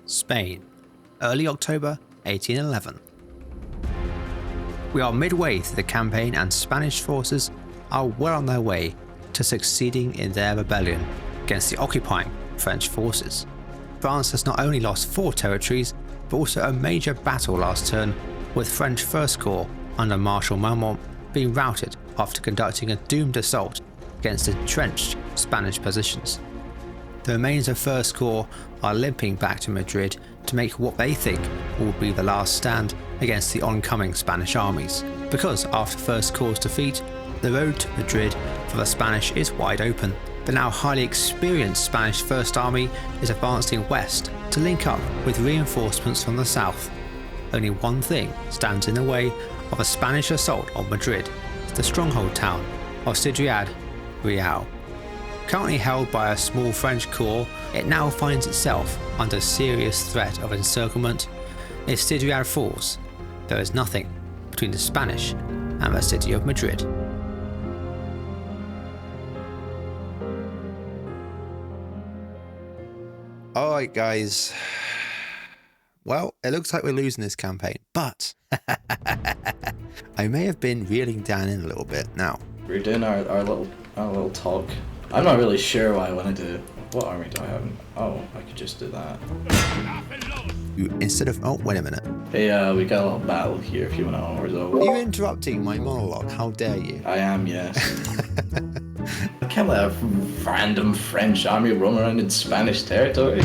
Spain, early October 1811. We are midway through the campaign and Spanish forces are well on their way to succeeding in their rebellion against the occupying French forces. France has not only lost 4 territories, but also a major battle last turn, with French First Corps under Marshal Marmont being routed after conducting a doomed assault against entrenched Spanish positions. The remains of First Corps are limping back to Madrid to make what they think will be the last stand against the oncoming Spanish armies, because after First Corps' defeat, the road to Madrid for the Spanish is wide open. The now highly experienced Spanish First Army is advancing west to link up with reinforcements from the south. Only one thing stands in the way of a Spanish assault on Madrid, the stronghold town of Ciudad Real. Currently held by a small French corps, it now finds itself under serious threat of encirclement. If Ciudad falls, there is nothing between the Spanish and the city of Madrid. Alright guys, well, it looks like we're losing this campaign, but I may have been reeling Dan in a little bit now. We're doing our little talk. I'm not really sure what I want to do. What army do I have? Oh, I could just do that. Instead of, oh, wait a minute. Hey, we got a little battle here if you want to know where it's over. Are you interrupting my monologue? How dare you? I am, yes. I can't let a random French army roam around in Spanish territory.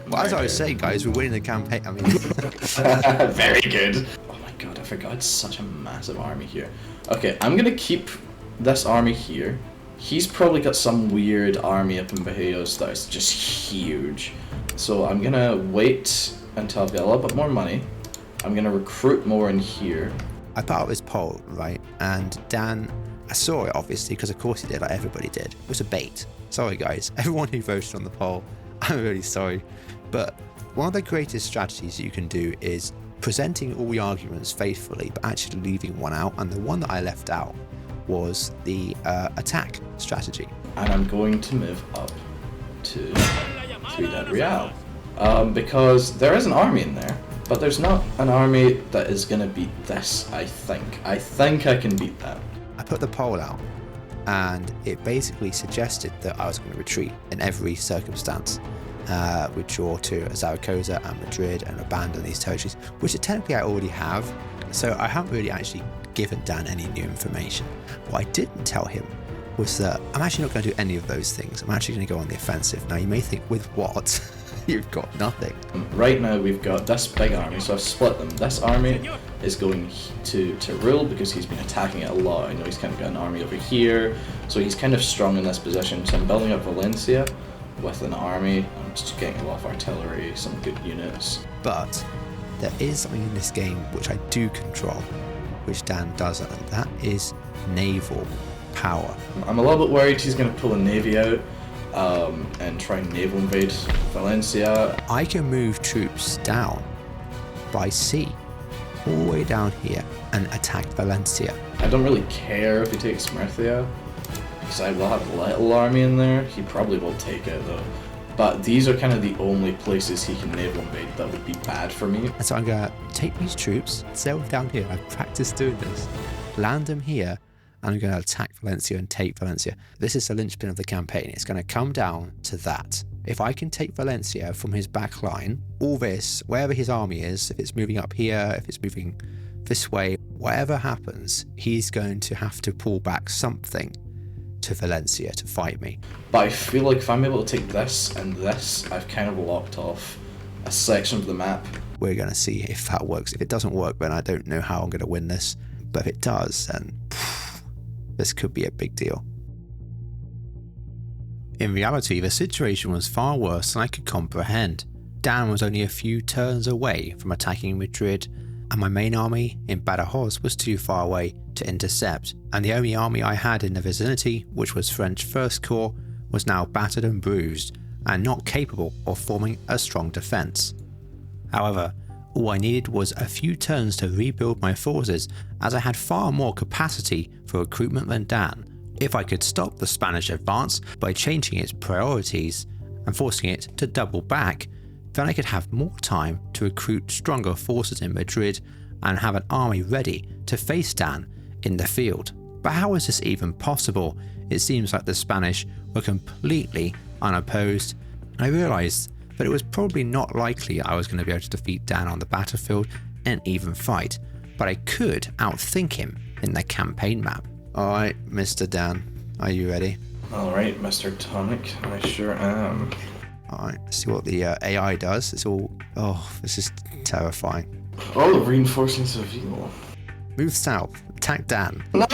Well, as I was saying, guys, we're winning the campaign. I mean, very good. Oh my god, I forgot it's such a massive army here. Okay, I'm gonna keep this army here. He's probably got some weird army up in Bajíos that is just huge. So I'm gonna wait until I've got a little bit more money. I'm gonna recruit more in here. I put out this poll, right? And Dan, I saw it obviously, because of course he did, like everybody did. It was a bait. Sorry guys, everyone who voted on the poll, I'm really sorry. But one of the greatest strategies you can do is presenting all the arguments faithfully, but actually leaving one out. And the one that I left out was the attack strategy. And I'm going to move up to Ciudad Real. Because there is an army in there, but there's not an army that is going to beat this, I think. I think I can beat that. I put the poll out, and it basically suggested that I was going to retreat in every circumstance. Withdraw to Zaragoza and Madrid and abandon these territories, which technically I already have. So I haven't really actually given Dan any new information. What I didn't tell him was that I'm actually not going to do any of those things. I'm actually going to go on the offensive. Now you may think, with what? You've got nothing. Right now we've got this big army, so I've split them. This army is going to Rule because he's been attacking it a lot. I know he's kind of got an army over here, so he's kind of strong in this position. So I'm building up Valencia with an army. I'm just getting a lot of artillery, some good units. But there is something in this game which I do control, which Dan doesn't, and that is naval power. I'm a little bit worried he's going to pull a navy out and try and naval invade Valencia. I can move troops down by sea, all the way down here, and attack Valencia. I don't really care if he takes Murcia, because I will have a little army in there. He probably will take it though. But these are kind of the only places he can naval invade that would be bad for me. And so I'm going to take these troops, sail down here. I've practiced doing this. Land them here, and I'm going to attack Valencia and take Valencia. This is the linchpin of the campaign. It's going to come down to that. If I can take Valencia from his back line, all this, wherever his army is, if it's moving up here, if it's moving this way, whatever happens, he's going to have to pull back something to Valencia to fight me. But I feel like if I'm able to take this and this, I've kind of locked off a section of the map. We're going to see if that works. If it doesn't work, then I don't know how I'm going to win this. But if it does, then this could be a big deal. In reality, the situation was far worse than I could comprehend. Dan was only a few turns away from attacking Madrid, and my main army in Badajoz was too far away to intercept, and the only army I had in the vicinity, which was French First Corps, was now battered and bruised, and not capable of forming a strong defence. However, all I needed was a few turns to rebuild my forces, as I had far more capacity for recruitment than Dan. If I could stop the Spanish advance by changing its priorities and forcing it to double back, then I could have more time to recruit stronger forces in Madrid and have an army ready to face Dan in the field. But how is this even possible? It seems like the Spanish were completely unopposed. I realised that it was probably not likely I was going to be able to defeat Dan on the battlefield in an even fight, but I could outthink him in the campaign map. Alright, Mr. Dan, are you ready? Alright, Mr. Tonic, I sure am. Alright, let's see what the AI does. It's all... oh, this is terrifying. Oh, reinforcing Seville. Move south, attack Dan. No,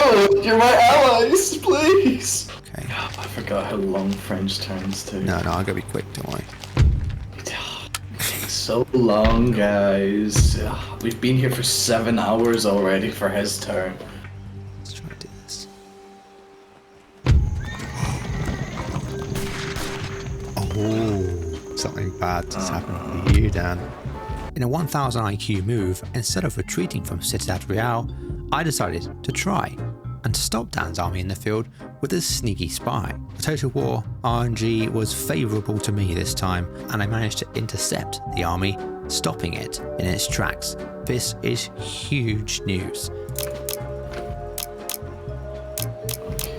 you're my allies, please! Okay. Oh, I forgot how long French turns to. No, I'm gonna be quick, don't worry. It takes so long, guys. We've been here for 7 hours already for his turn. Let's try to do this. Oh, something bad just happened to you, Dan. In a 1000 IQ move, instead of retreating from Ciudad Real, I decided to try and to stop Dan's army in the field with a sneaky spy. The Total War RNG was favourable to me this time, and I managed to intercept the army, stopping it in its tracks. This is huge news.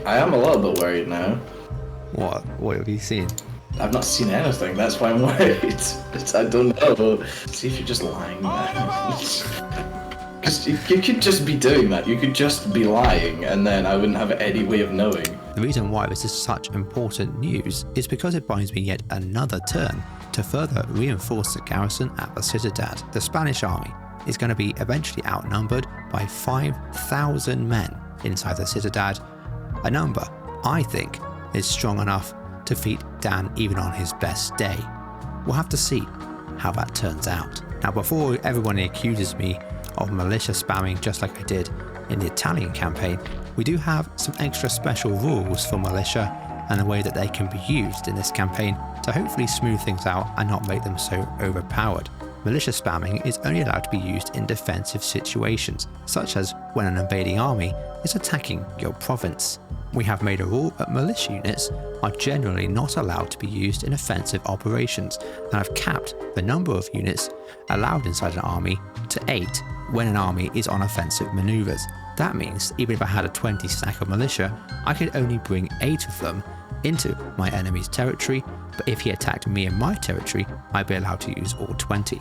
I am a little bit worried now. What have you seen? I've not seen anything, that's why I'm worried. I don't know. See if you're just lying now. Because you could just be doing that. You could just be lying, and then I wouldn't have any way of knowing. The reason why this is such important news is because it buys me yet another turn to further reinforce the garrison at the Ciudad. The Spanish army is going to be eventually outnumbered by 5,000 men inside the Ciudad, a number I think is strong enough to defeat Dan even on his best day. We'll have to see how that turns out. Now, before everyone accuses me of militia spamming just like I did in the Italian campaign, we do have some extra special rules for militia and the way that they can be used in this campaign to hopefully smooth things out and not make them so overpowered. Militia spamming is only allowed to be used in defensive situations, such as when an invading army is attacking your province. We have made a rule that militia units are generally not allowed to be used in offensive operations, and have capped the number of units allowed inside an army to 8 when an army is on offensive maneuvers. That means even if I had a 20 stack of militia, I could only bring 8 of them into my enemy's territory, but if he attacked me in my territory, I'd be allowed to use all 20.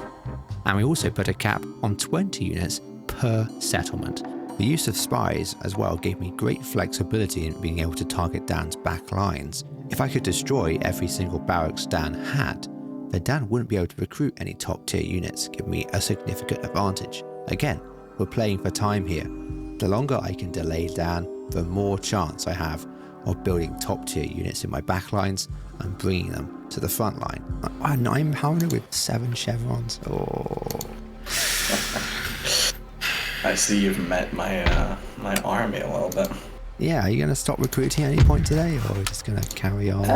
And we also put a cap on 20 units per settlement. The use of spies as well gave me great flexibility in being able to target Dan's back lines. If I could destroy every single barracks Dan had, then Dan wouldn't be able to recruit any top tier units, giving me a significant advantage. Again, we're playing for time here. The longer I can delay Dan, the more chance I have of building top tier units in my backlines and bringing them to the front line. I'm 900 with 7 chevrons. Oh. I see you've met my my army a little bit. Yeah, are you going to stop recruiting at any point today, or are you just going to carry on?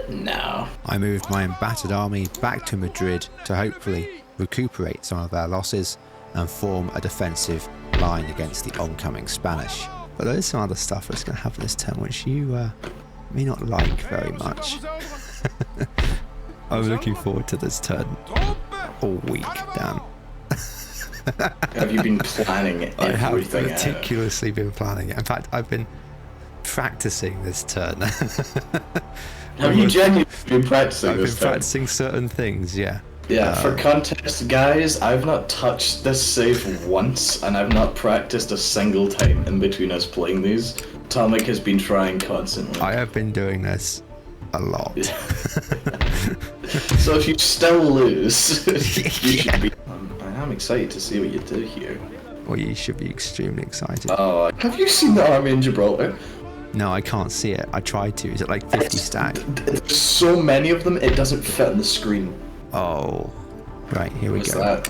No. I moved my embattled army back to Madrid to hopefully recuperate some of their losses and form a defensive line against the oncoming Spanish. But there is some other stuff that's going to happen this turn which you may not like very much. I'm looking forward to this turn all week, Dan. Have you been planning everything? I have meticulously been planning it. In fact, I've been practicing this turn. Have you genuinely been practicing I've this been turn? practicing certain things, yeah. Yeah, for context, guys, I've not touched this save once, and I've not practiced a single time in between us playing these. Tomic has been trying constantly. I have been doing this a lot. So if you still lose, you should be... I am excited to see what you do here. Well, you should be extremely excited. Oh, have you seen the army in Gibraltar? No, I can't see it. I tried to. Is it like 50 stack? There's so many of them, it doesn't fit on the screen. Oh, right, here we What's go. that?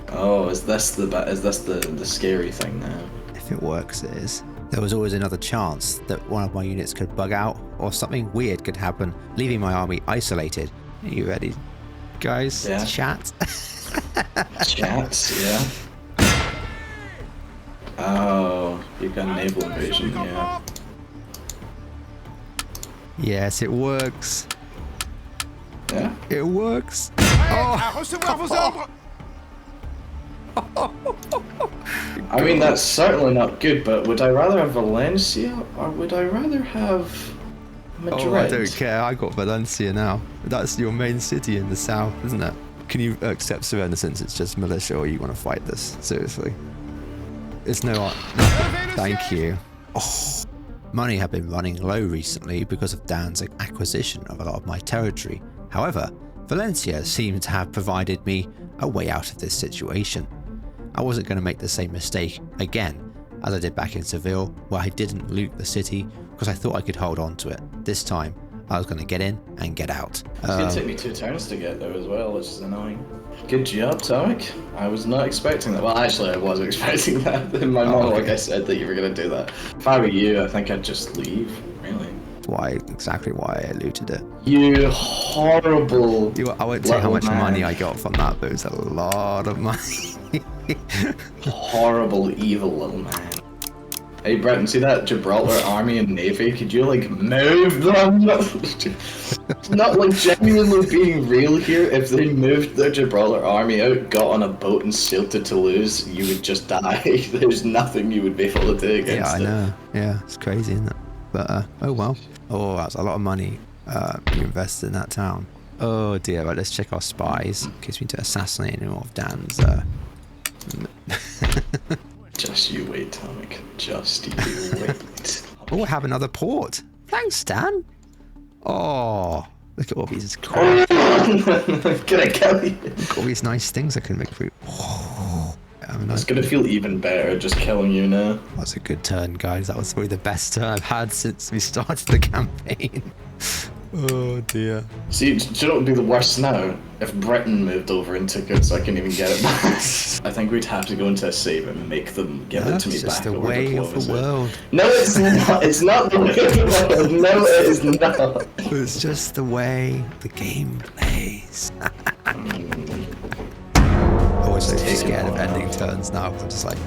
Oh, is this the scary thing now? If it works, it is. There was always another chance that one of my units could bug out or something weird could happen, leaving my army isolated. Are you ready, guys? Yeah. Chat? Chats, yeah. Oh, you've got naval invasion, yeah. Yes, it works. Yeah? It works. I mean, that's certainly not good, but would I rather have Valencia, or would I rather have Madrid? Oh, I don't care. I got Valencia now. That's your main city in the south, isn't it? Can you accept surrender since it's just militia, or you want to fight this? Seriously. It's no... Thank you. Oh. Money have been running low recently because of Dan's acquisition of a lot of my territory. However, Valencia seemed to have provided me a way out of this situation. I wasn't going to make the same mistake again as I did back in Seville, where I didn't loot the city because I thought I could hold on to it. This time, I was going to get in and get out. It's going to take me 2 turns to get there as well, which is annoying. Good job, Tomic. I was not expecting that. Well, actually, I was expecting that. In my monologue, I said that you were going to do that. If I were you, I think I'd just leave, really. Exactly why I looted it. You horrible... I won't say how much money I got from that, but it was a lot of money. Horrible, evil little man. Hey, Bretton, see that Gibraltar army and navy? Could you, like, move them? Not, like, genuinely being real here. If they moved their Gibraltar army out, got on a boat and sailed to Toulouse, you would just die. There's nothing you would be able to do against it. Yeah, I know. Yeah, it's crazy, isn't it? But, oh well. Oh, that's a lot of money you invested in that town. Oh dear, right, let's check our spies in case we need to assassinate any more of Dan's... Just you wait, Tomic. Just you wait. Oh, I have another port. Thanks, Dan. Oh, look at all these... Can I kill you? Look at all these nice things I can make for you. Oh, it's gonna feel even better just killing you now. That's a good turn, guys. That was probably the best turn I've had since we started the campaign. Oh dear. See, do you know what would be the worst now? If Britain moved over and took it so I couldn't even get it back. I think we'd have to go into a save and make them give it to me back. That's just the way of the world. No, it's not. It's not the way of the world. No, it is not. It's just the way the game plays. Always so scared of ending turns now. I'm just like...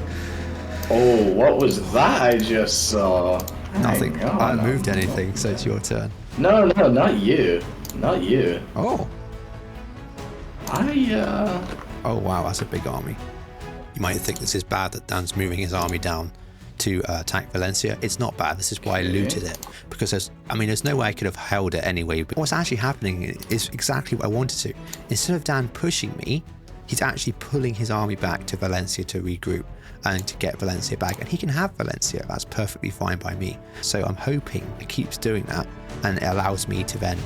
Oh, what was that I just saw? Nothing. I haven't moved anything, so it's your turn. No, not you. Not you. Oh. Oh wow, that's a big army. You might think this is bad that Dan's moving his army down to attack Valencia. It's not bad. This is why I looted it. Because there's no way I could have held it anyway. But what's actually happening is exactly what I wanted to. Instead of Dan pushing me, he's actually pulling his army back to Valencia to regroup and to get Valencia back, and he can have Valencia. That's perfectly fine by me. So I'm hoping it keeps doing that, and it allows me to then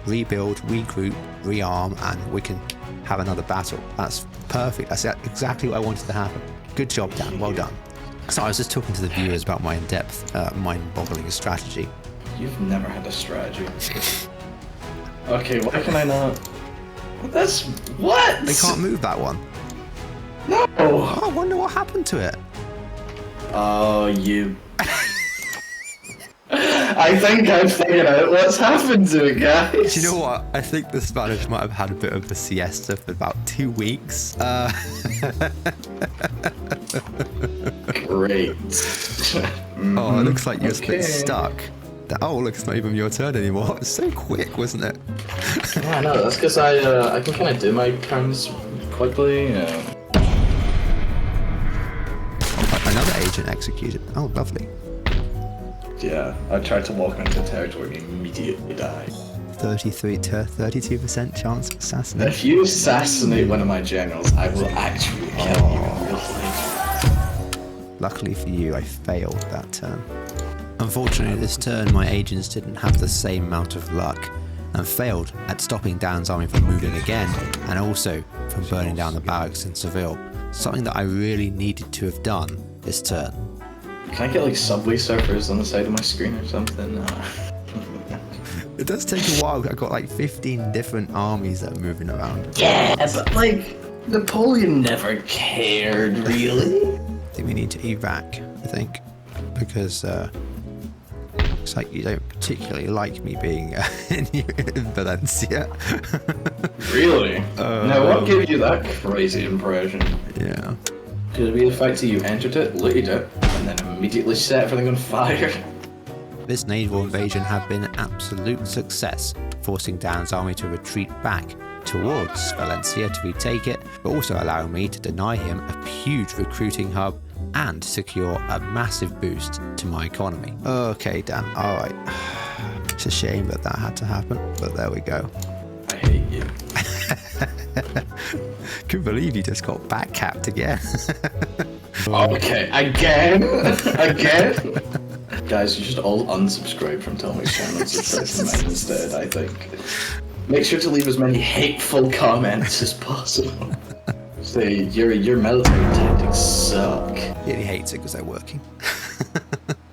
rebuild, regroup, rearm, and we can have another battle. That's perfect. That's exactly what I wanted to happen. Good job, Dan. Well done. So I was just talking to the viewers about my in-depth, mind-boggling strategy. You've never had a strategy. Okay, why can I not? That's what? They can't move that one. No! Oh, I wonder what happened to it. Oh, you... I think I've figured out what's happened to it, guys. Do you know what? I think the Spanish might have had a bit of a siesta for about 2 weeks. Great. Oh, it looks like you're a bit stuck. Oh, look, it's not even your turn anymore. It's so quick, wasn't it? Yeah, no, that's because I can kind of do my turns quickly. Another agent executed. Oh, lovely. Yeah, I tried to walk into territory and immediately died. 32% chance of assassination. If you assassinate one of my generals, I will actually kill you in real life. Luckily for you, I failed that turn. Unfortunately, this turn my agents didn't have the same amount of luck and failed at stopping Dan's army from moving again, and also from burning down the barracks in Seville. Something that I really needed to have done this turn. Can I get like subway surfers on the side of my screen or something? It does take a while. I've got like 15 different armies that are moving around. Yeah, but like, Napoleon never cared, really. I think we need to evac, I think, because looks like you don't particularly like me being in Valencia. Really? Now, what gave you that crazy impression? Yeah. Could it be the fact that you entered it, looted it, and then immediately set everything on fire? This naval invasion had been an absolute success, forcing Dan's army to retreat back towards Valencia to retake it, but also allowing me to deny him a huge recruiting hub and secure a massive boost to my economy. Okay, Dan, alright. It's a shame that that had to happen, but there we go. I hate you. Couldn't believe you just got backcapped again. Okay, again? Again? Guys, you should all unsubscribe from Tommy's channel and subscribe to mine instead, I think. Make sure to leave as many hateful comments as possible. Say, your military tactics suck. He hates it because they're working.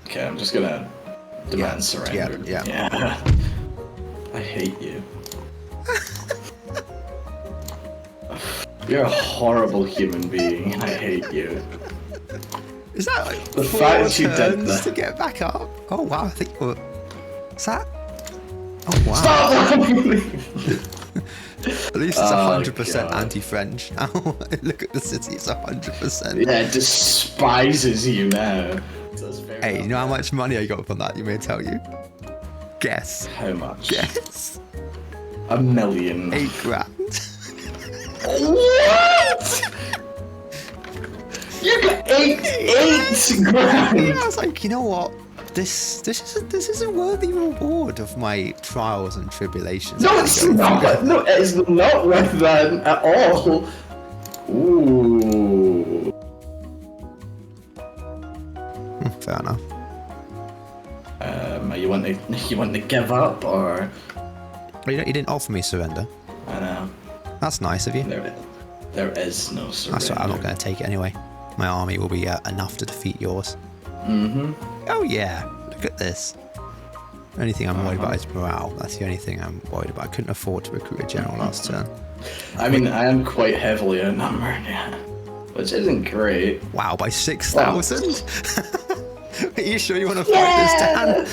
Okay, I'm just gonna demand surrender. Yeah. I hate you. You're a horrible human being. I hate you. Is that like The 4 fact you did turns that. to get back up? Oh wow, I think we're... Is that... Oh wow. Stop! At least it's 100% God. anti-French now. Look at the city, it's 100%. Yeah, it despises you now. Hey, you know how much money I got from that? You may tell you. Guess. How much? Guess. $1 million. 8 grand. What? You got eight grand. Yeah, I was like, you know what? This is a worthy reward of my trials and tribulations. No, it's not. No, it is not worth that at all. Ooh. Fair enough. You want to give up, or? You didn't offer me surrender. I know. That's nice of you. There is no surrender. That's right, I'm not going to take it anyway. My army will be enough to defeat yours. Mm-hmm. Oh yeah, look at this. The only thing I'm worried about is morale. That's the only thing I'm worried about. I couldn't afford to recruit a general last turn. I mean, I am quite heavily outnumbered, yeah. Which isn't great. Wow, by 6,000? Are you sure you want to fight this, Dan?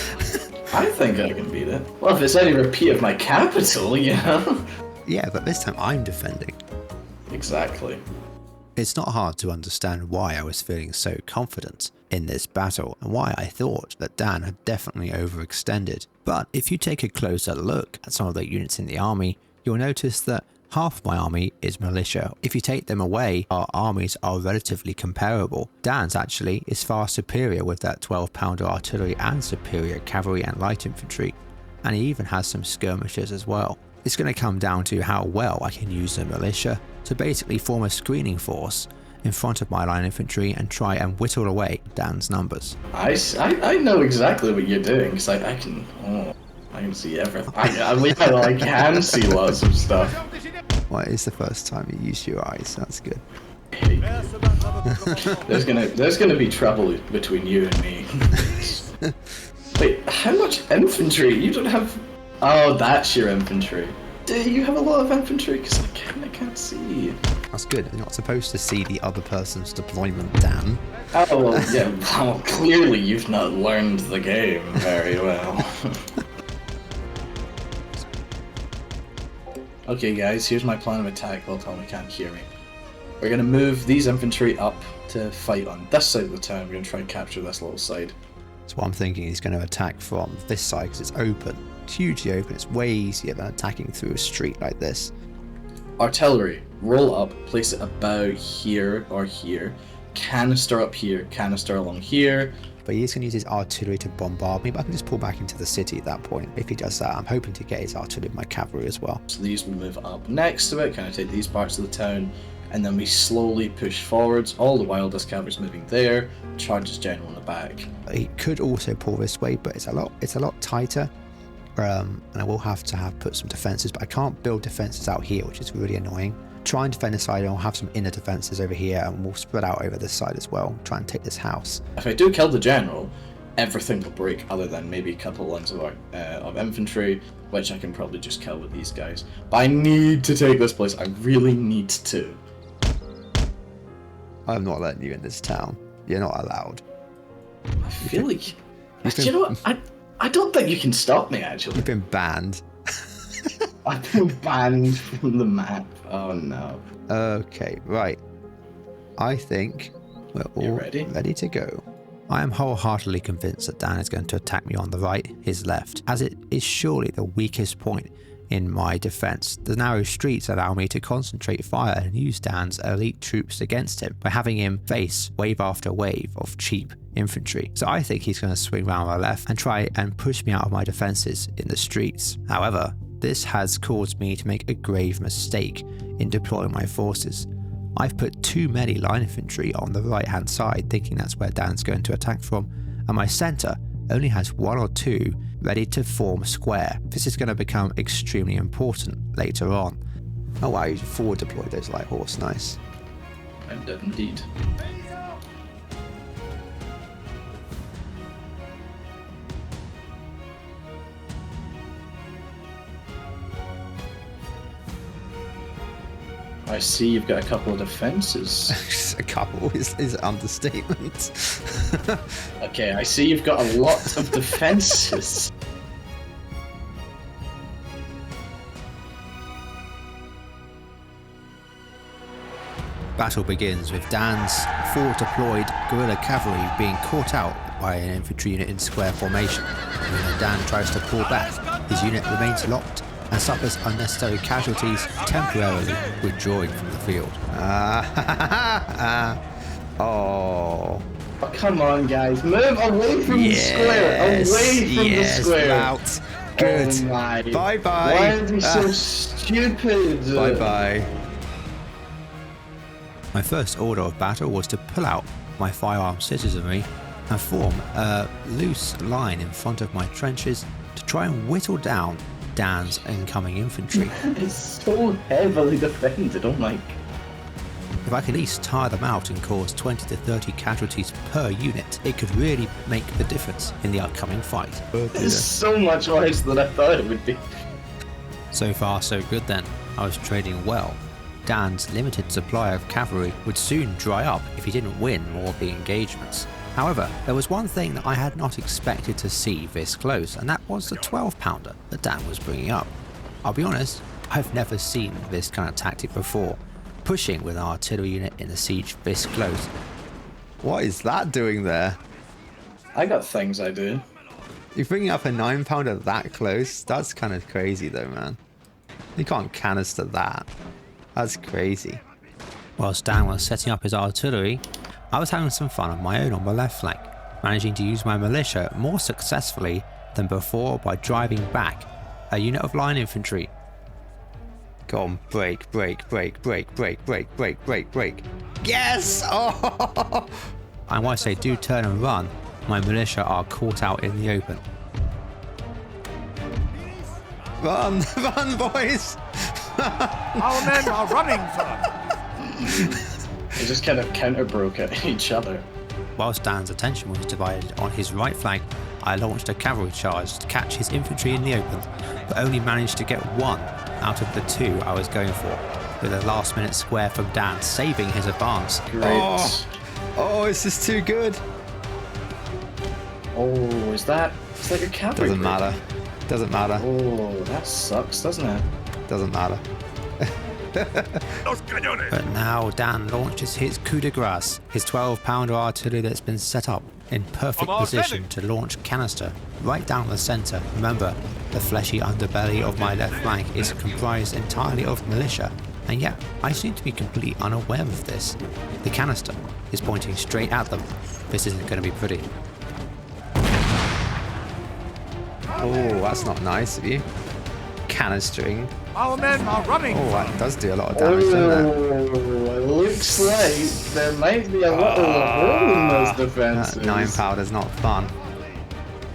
I think I can beat it. Well, if it's any repeat of my capital, you know? Yeah, but this time I'm defending. Exactly. It's not hard to understand why I was feeling so confident in this battle and why I thought that Dan had definitely overextended. But if you take a closer look at some of the units in the army, you'll notice that half my army is militia. If you take them away, our armies are relatively comparable. Dan's actually is far superior with that 12-pounder artillery and superior cavalry and light infantry, and he even has some skirmishers as well. It's going to come down to how well I can use the militia to basically form a screening force in front of my line infantry and try and whittle away Dan's numbers. I know exactly what you're doing, because I can see everything. I can see lots of stuff. Well, it's the first time you use your eyes, that's good. There's gonna be trouble between you and me. Wait, how much infantry? You don't have... Oh, that's your infantry. Do you have a lot of infantry? Because I can't see. That's good. You're not supposed to see the other person's deployment, Dan. Oh, well, yeah, well, clearly you've not learned the game very well. Okay, guys, here's my plan of attack. Well, Tommy can't hear me. We're going to move these infantry up to fight on this side of the town. We're going to try and capture this little side. So what I'm thinking, he's going to attack from this side because it's open. It's hugely open. It's way easier than attacking through a street like this. Artillery, roll up, place it about here or here. Canister up here, canister along here. But he's going to use his artillery to bombard me, but I can just pull back into the city at that point. If he does that, I'm hoping to get his artillery with my cavalry as well. So these will move up next to it, kind of take these parts of the town, and then we slowly push forwards. All the while this cavalry's moving there, charges general in the back. He could also pull this way, but it's a lot tighter. And I will have to put some defenses, but I can't build defenses out here, which is really annoying. Try and defend this side, and I'll have some inner defenses over here, and we'll spread out over this side as well. Try and take this house. If I do kill the general, everything will break other than maybe a couple lines of infantry, which I can probably just kill with these guys. But I need to take this place. I really need to. I'm not letting you in this town. You're not allowed. I feel like... You know what? I don't think you can stop me, actually. You've been banned. I've been banned from the map. Oh no. Okay, right. I think we're all ready to go. I am wholeheartedly convinced that Dan is going to attack me on the right, his left, as it is surely the weakest point in my defense. The narrow streets allow me to concentrate fire and use Dan's elite troops against him by having him face wave after wave of cheap infantry. So I think he's going to swing round my left and try and push me out of my defenses in the streets. However, this has caused me to make a grave mistake in deploying my forces. I've put too many line infantry on the right hand side, thinking that's where Dan's going to attack from, and my centre only has 1 or 2 ready to form a square. This is going to become extremely important later on. Oh wow, you forward deployed those light horse, nice. I did indeed. I see you've got a couple of defences. A couple is an understatement. Okay, I see you've got a lot of defences. Battle begins with Dan's forward deployed guerrilla cavalry being caught out by an infantry unit in square formation. When Dan tries to pull back, his unit remains locked and suffers unnecessary casualties, temporarily withdrawing from the field. Oh. Oh, come on, guys. Move away from the square. Away from the square. Route. Good. Oh my. Bye-bye. Why are they so stupid? Bye-bye. My first order of battle was to pull out my firearm citizenry and form a loose line in front of my trenches to try and whittle down Dan's incoming infantry. It's so heavily defended, oh my. If I could at least tire them out and cause 20 to 30 casualties per unit, it could really make the difference in the upcoming fight. It's so much worse than I thought it would be. So far so good then, I was trading well. Dan's limited supply of cavalry would soon dry up if he didn't win more of the engagements. However, there was one thing that I had not expected to see this close, and that was the 12-pounder that Dan was bringing up. I'll be honest, I've never seen this kind of tactic before, pushing with an artillery unit in the siege this close. What is that doing there? I got things I do. You're bringing up a 9-pounder that close? That's kind of crazy though, man. You can't canister that. That's crazy. Whilst Dan was setting up his artillery, I was having some fun on my own on the left flank, managing to use my militia more successfully than before by driving back a unit of line infantry. Go on, break. Yes! Oh! And once they do turn and run, my militia are caught out in the open. Run, boys! Our men are running, sir! They just kind of counter-broke at each other. Whilst Dan's attention was divided on his right flank, I launched a cavalry charge to catch his infantry in the open, but only managed to get 1 out of the 2 I was going for, with a last-minute square from Dan saving his advance. Great. Oh, this is too good. Oh, is that your cavalry? Doesn't matter. Doesn't matter. Oh, that sucks, doesn't it? Doesn't matter. But now Dan launches his coup de grace, his 12-pounder artillery that's been set up in perfect position to launch canister right down the centre. Remember, the fleshy underbelly of my left flank is comprised entirely of militia, and yet I seem to be completely unaware of this. The canister is pointing straight at them. This isn't going to be pretty. Oh, that's not nice of you. Canistering. Our men are running. Oh, that does do a lot of damage, doesn't it? It looks like there might be a little hole in those defenses. 9-pounder's not fun.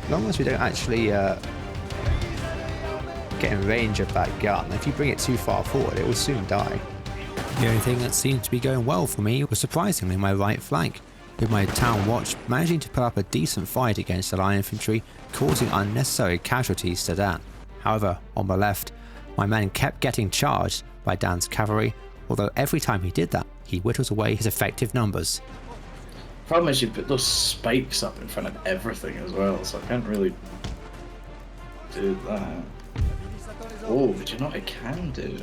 As long as we don't actually get in range of that gun, if you bring it too far forward, it will soon die. The only thing that seemed to be going well for me was surprisingly my right flank, with my town watch managing to put up a decent fight against the line infantry, causing unnecessary casualties to Dan. However, on the left, my men kept getting charged by Dan's cavalry, although every time he did that, he whittles away his effective numbers. Problem is you put those spikes up in front of everything as well, so I can't really do that. Oh, but you know what I can do?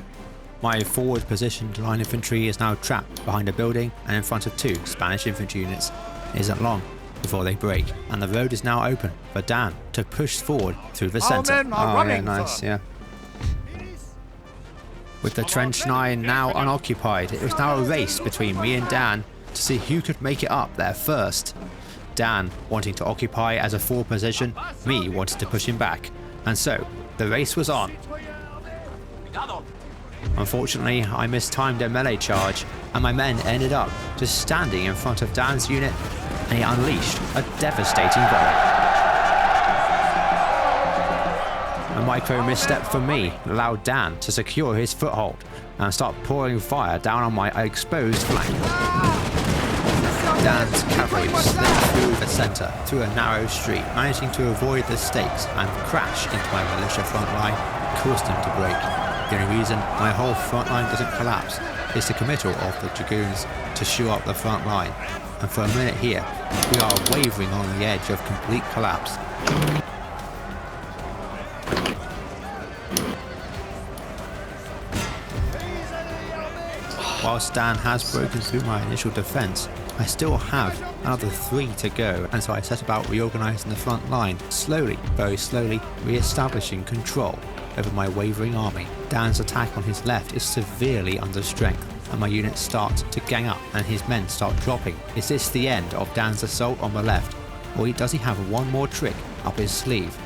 My forward positioned line infantry is now trapped behind a building and in front of 2 Spanish infantry units. It isn't long before they break, and the road is now open for Dan to push forward through the centre. Men are running, yeah, nice, sir. yeah. With the trench 9 now unoccupied, it was now a race between me and Dan to see who could make it up there first. Dan wanting to occupy as a forward position, me wanted to push him back, and so the race was on. Unfortunately, I mistimed a melee charge, and my men ended up just standing in front of Dan's unit, and he unleashed a devastating volley. A micro misstep from me allowed Dan to secure his foothold and start pouring fire down on my exposed flank. Dan's cavalry slipped through the centre through a narrow street, managing to avoid the stakes and crash into my militia front line, caused them to break. The only reason my whole front line doesn't collapse is the committal of the dragoons to shore up the front line, and for a minute here, we are wavering on the edge of complete collapse. Whilst Dan has broken through my initial defence, I still have another 3 to go, and so I set about reorganising the front line, slowly, very slowly, re-establishing control over my wavering army. Dan's attack on his left is severely under strength, and my units start to gang up and his men start dropping. Is this the end of Dan's assault on the left, or does he have one more trick up his sleeve?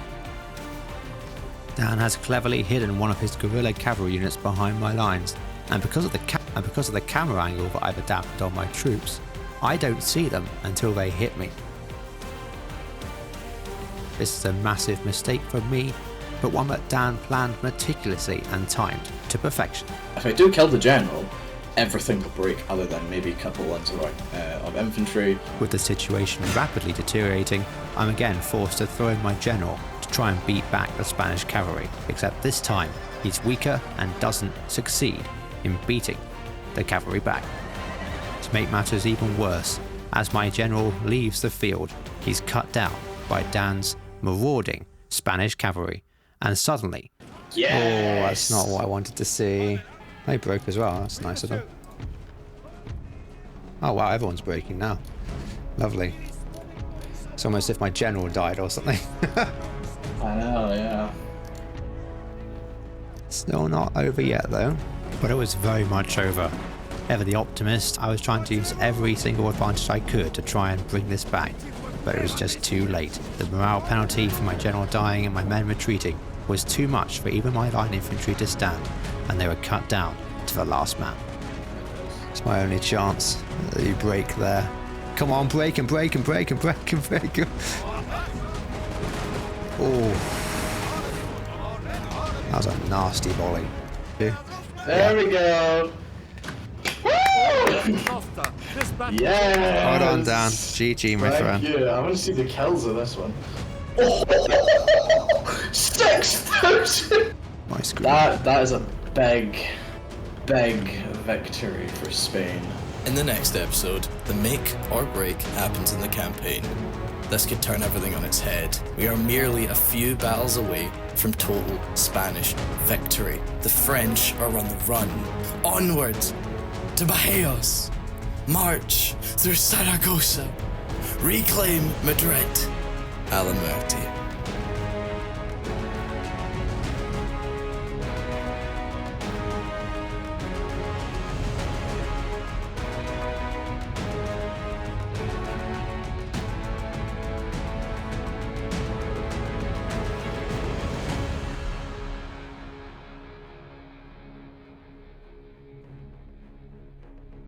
Dan has cleverly hidden one of his guerrilla cavalry units behind my lines, and because of the camera angle that I've adapted on my troops, I don't see them until they hit me. This is a massive mistake from me, but one that Dan planned meticulously and timed to perfection. If I do kill the general, everything will break other than maybe a couple lines of infantry. With the situation rapidly deteriorating, I'm again forced to throw in my general to try and beat back the Spanish cavalry, except this time he's weaker and doesn't succeed in beating the cavalry back. To make matters even worse, as my general leaves the field, he's cut down by Dan's marauding Spanish cavalry, and suddenly, Yes! Oh, that's not what I wanted to see. They broke as well, that's nice of them. Oh wow, everyone's breaking now. Lovely. It's almost as if my general died or something. I know, yeah. Still not over yet though, but it was very much over. Ever the optimist, I was trying to use every single advantage I could to try and bring this back, but it was just too late. The morale penalty for my general dying and my men retreating was too much for even my line infantry to stand, and they were cut down to the last man. It's my only chance that you break there. Come on, break and break and break and break and break. Oh. That was a nasty volley. There we go. Woo! Yes! Hold on, Dan. GG, my friend. Thank you. I want to see the kills of this one. Oh, 6,000! My screen. That is a big victory for Spain. In the next episode, the make or break happens in the campaign. This could turn everything on its head. We are merely a few battles away from total Spanish victory. The French are on the run. Onwards to Badajoz. March through Saragossa. Reclaim Madrid. A la muerte.